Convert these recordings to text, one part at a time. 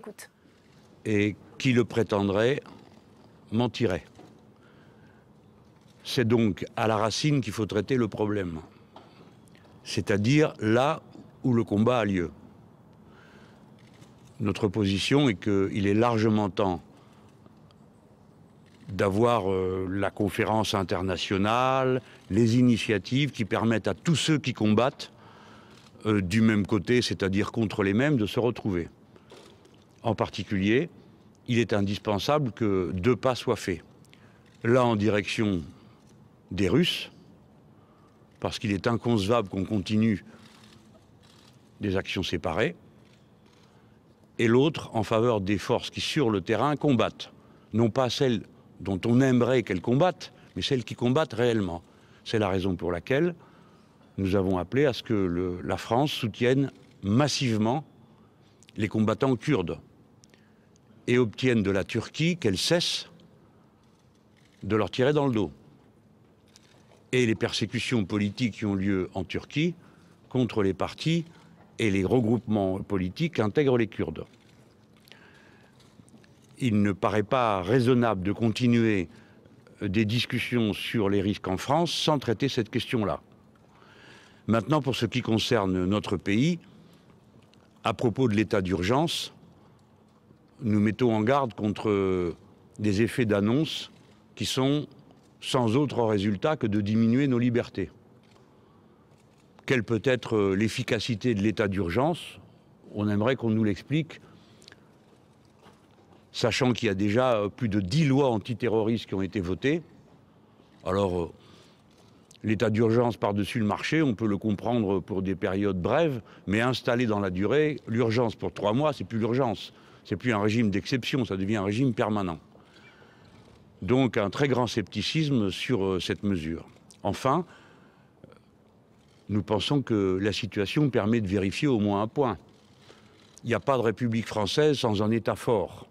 Écoute. Et qui le prétendrait mentirait. C'est donc à la racine qu'il faut traiter le problème, c'est-à-dire là où le combat a lieu. Notre position est qu'il est largement temps d'avoir la conférence internationale, les initiatives qui permettent à tous ceux qui combattent du même côté, c'est-à-dire contre les mêmes, de se retrouver. En particulier, il est indispensable que 2 pas soient faits. L'un en direction des Russes, parce qu'il est inconcevable qu'on continue des actions séparées, et l'autre en faveur des forces qui, sur le terrain, combattent. Non pas celles dont on aimerait qu'elles combattent, mais celles qui combattent réellement. C'est la raison pour laquelle nous avons appelé à ce que la France soutienne massivement les combattants kurdes et obtienne de la Turquie qu'elle cesse de leur tirer dans le dos. Et les persécutions politiques qui ont lieu en Turquie contre les partis et les regroupements politiques intègrent les Kurdes. Il ne paraît pas raisonnable de continuer des discussions sur les risques en France sans traiter cette question-là. Maintenant, pour ce qui concerne notre pays, à propos de l'état d'urgence, nous mettons en garde contre des effets d'annonce qui sont sans autre résultat que de diminuer nos libertés. Quelle peut être l'efficacité de l'état d'urgence? On aimerait qu'on nous l'explique, sachant qu'il y a déjà plus de 10 lois antiterroristes qui ont été votées. Alors, l'état d'urgence par-dessus le marché, on peut le comprendre pour des périodes brèves, mais installé dans la durée, l'urgence pour 3 mois, c'est plus l'urgence. C'est plus un régime d'exception, ça devient un régime permanent. Donc un très grand scepticisme sur cette mesure. Enfin, nous pensons que la situation permet de vérifier au moins un point. Il n'y a pas de République française sans un État fort.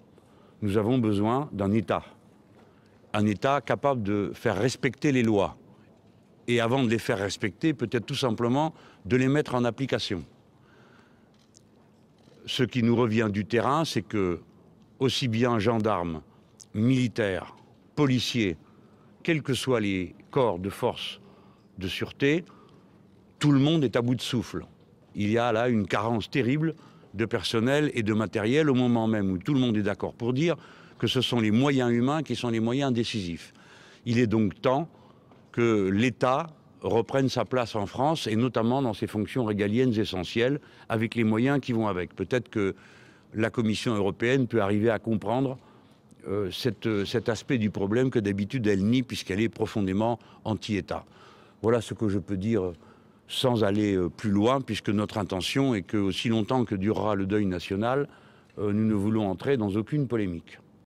Nous avons besoin d'un État. Un État capable de faire respecter les lois. Et avant de les faire respecter, peut-être tout simplement de les mettre en application. Ce qui nous revient du terrain, c'est que aussi bien gendarmes, militaires, policiers, quels que soient les corps de force de sûreté, tout le monde est à bout de souffle. Il y a là une carence terrible de personnel et de matériel au moment même où tout le monde est d'accord pour dire que ce sont les moyens humains qui sont les moyens décisifs. Il est donc temps que l'État reprenne sa place en France et notamment dans ses fonctions régaliennes essentielles avec les moyens qui vont avec. Peut-être que la Commission européenne peut arriver à comprendre cet aspect du problème que d'habitude elle nie puisqu'elle est profondément anti-État. Voilà ce que je peux dire sans aller plus loin, puisque notre intention est que, aussi longtemps que durera le deuil national, nous ne voulons entrer dans aucune polémique.